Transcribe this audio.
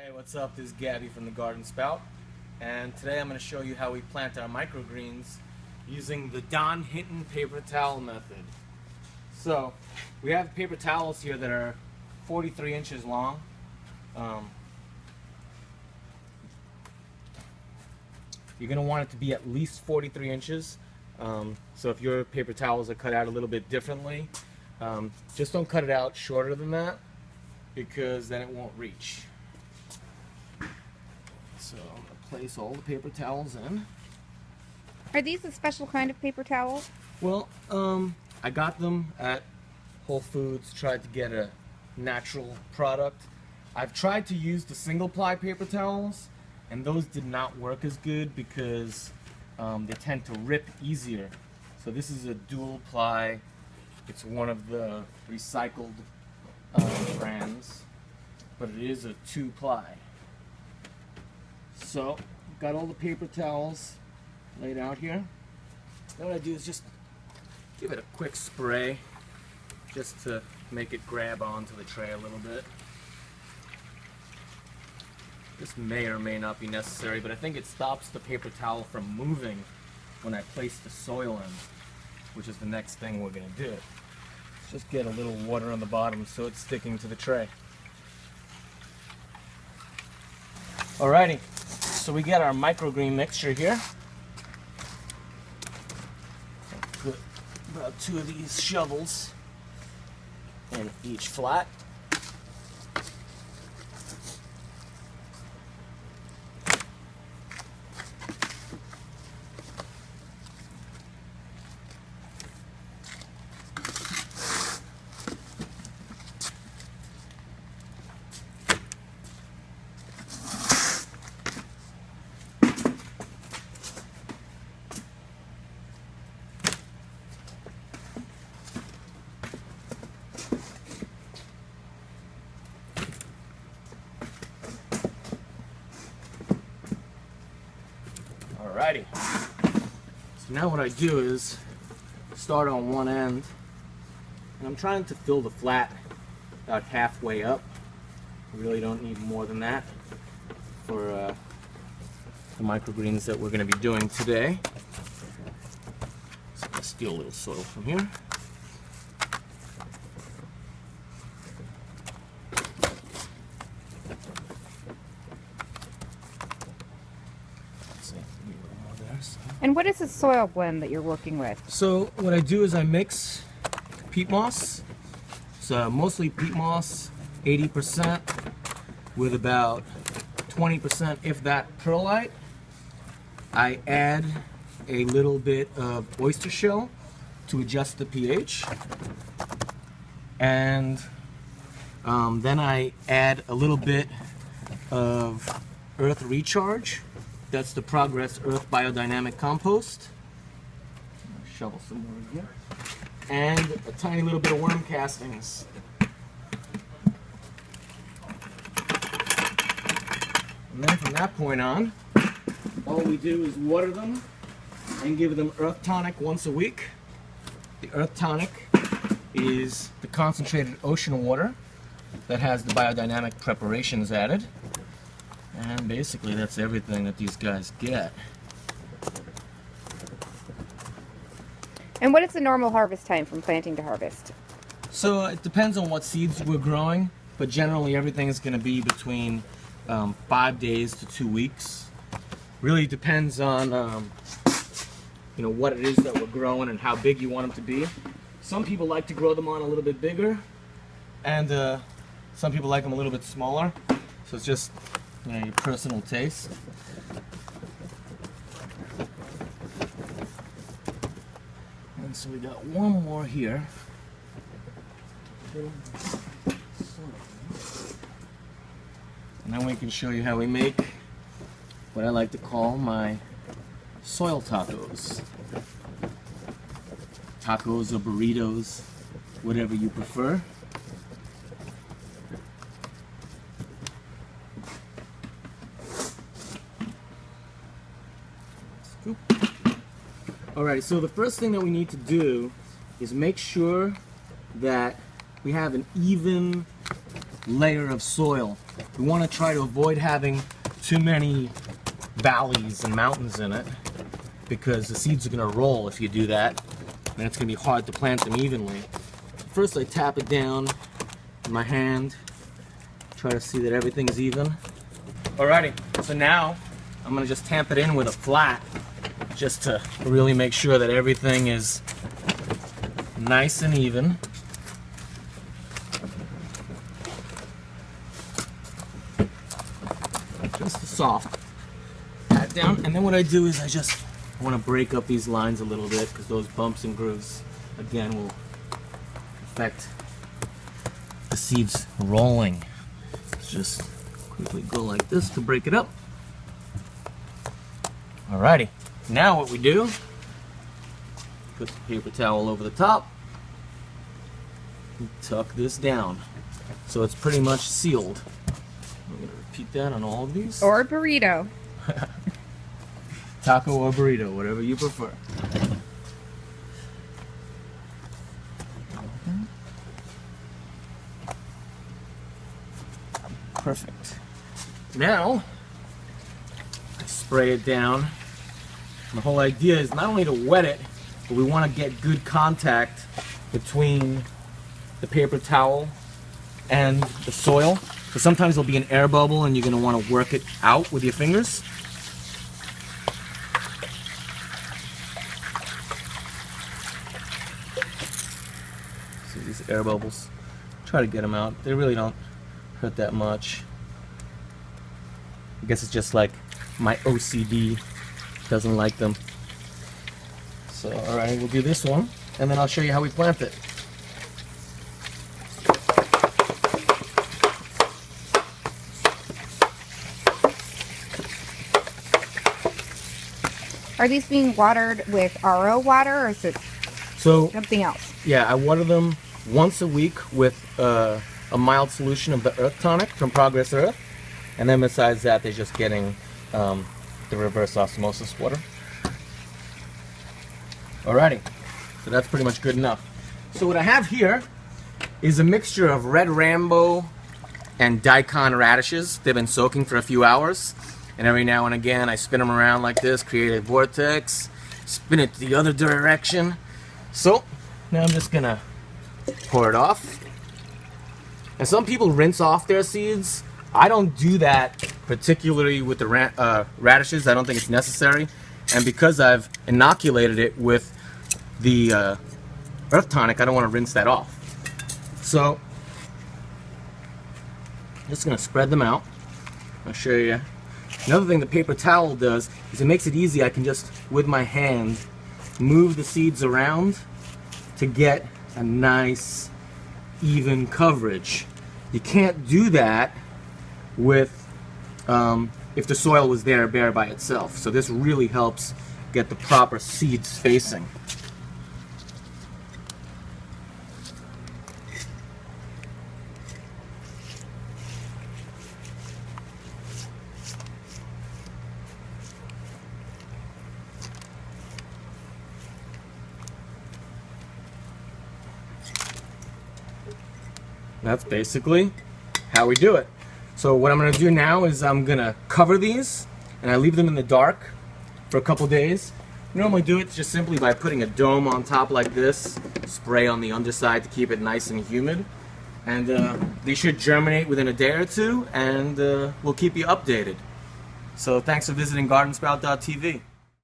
Hey, what's up? This is Gaby from the Garden Spout, and today I'm going to show you how we plant our microgreens using the Don Hinton paper towel method. So, we have paper towels here that are 43 inches long. You're going to want it to be at least 43 inches. So if your paper towels are cut out a little bit differently, just don't cut it out shorter than that, because then it won't reach. So I'm going to place all the paper towels in. Are these a special kind of paper towel? Well, I got them at Whole Foods, tried to get a natural product. I've tried to use the single ply paper towels, and those did not work as good because they tend to rip easier. So this is a dual ply. It's one of the recycled brands, but it is a 2-ply. So, got all the paper towels laid out here. Then what I do is just give it a quick spray, just to make it grab onto the tray a little bit. This may or may not be necessary, but I think it stops the paper towel from moving when I place the soil in, which is the next thing we're going to do. Just get a little water on the bottom so it's sticking to the tray. Alrighty, so we get our microgreen mixture here. Put about 2 of these shovels in each flat. Alrighty, so now what I do is start on one end, and I'm trying to fill the flat about halfway up. I really don't need more than that for the microgreens that we're going to be doing today. So let's steal a little soil from here. And what is the soil blend that you're working with? So what I do is I mix peat moss, so mostly peat moss, 80%, with about 20%, if that, perlite. I add a little bit of oyster shell to adjust the pH, and then I add a little bit of earth recharge. That's the Progress Earth Biodynamic Compost. Shovel some more in here. And a tiny little bit of worm castings. And then from that point on, all we do is water them and give them Earth Tonic once a week. The Earth Tonic is the concentrated ocean water that has the biodynamic preparations added. And basically that's everything that these guys get. And what is the normal harvest time from planting to harvest? So it depends on what seeds we're growing, but generally everything is going to be between 5 days to 2 weeks. Really depends on what it is that we're growing and how big you want them to be. Some people like to grow them on a little bit bigger, and some people like them a little bit smaller. So it's just your personal taste. And so we got one more here. And then we can show you how we make what I like to call my soil tacos. Tacos or burritos, whatever you prefer. Alright, so the first thing that we need to do is make sure that we have an even layer of soil We want to try to avoid having too many valleys and mountains in it, because the seeds are going to roll if you do that, and it's going to be hard to plant them evenly. First I tap it down in my hand, try to see that everything's even. Alrighty, so now I'm going to just tamp it in with a flat, just to really make sure that everything is nice and even. Just a soft pat down, and then what I do is I want to break up these lines a little bit, because those bumps and grooves again will affect the seeds rolling. Let's just quickly go like this to break it up. Alrighty, now what we do, put the paper towel over the top and tuck this down so it's pretty much sealed. I'm going to repeat that on all of these. Or a burrito. Taco or burrito, whatever you prefer. Perfect. Now, I spray it down. The whole idea is not only to wet it, but we want to get good contact between the paper towel and the soil. So sometimes there'll be an air bubble and you're going to want to work it out with your fingers. See these air bubbles? Try to get them out. They really don't hurt that much. I guess it's just like my OCD doesn't like them. So, alright, we'll do this one, and then I'll show you how we plant it. Are these being watered with RO water, or is it something else? Yeah, I water them once a week with a mild solution of the earth tonic from Progress Earth, and then besides that they're just getting the reverse osmosis water. Alrighty, so that's pretty much good enough. So what I have here is a mixture of red Rambo and daikon radishes. They've been soaking for a few hours, and every now and again I spin them around like this, create a vortex, spin it the other direction. So now I'm just gonna pour it off. And some people rinse off their seeds. I don't do that particularly with the radishes. I don't think it's necessary. And because I've inoculated it with the earth tonic, I don't want to rinse that off. So I'm just going to spread them out. I'll show you. Another thing the paper towel does is it makes it easy. I can just, with my hand, move the seeds around to get a nice even coverage. You can't do that with if the soil was there bare by itself. So this really helps get the proper seed spacing. That's basically how we do it. So what I'm going to do now is I'm going to cover these, and I leave them in the dark for a couple days. I normally do it just simply by putting a dome on top like this, spray on the underside to keep it nice and humid, and they should germinate within a day or two, and we'll keep you updated. So thanks for visiting GardenSpout.tv.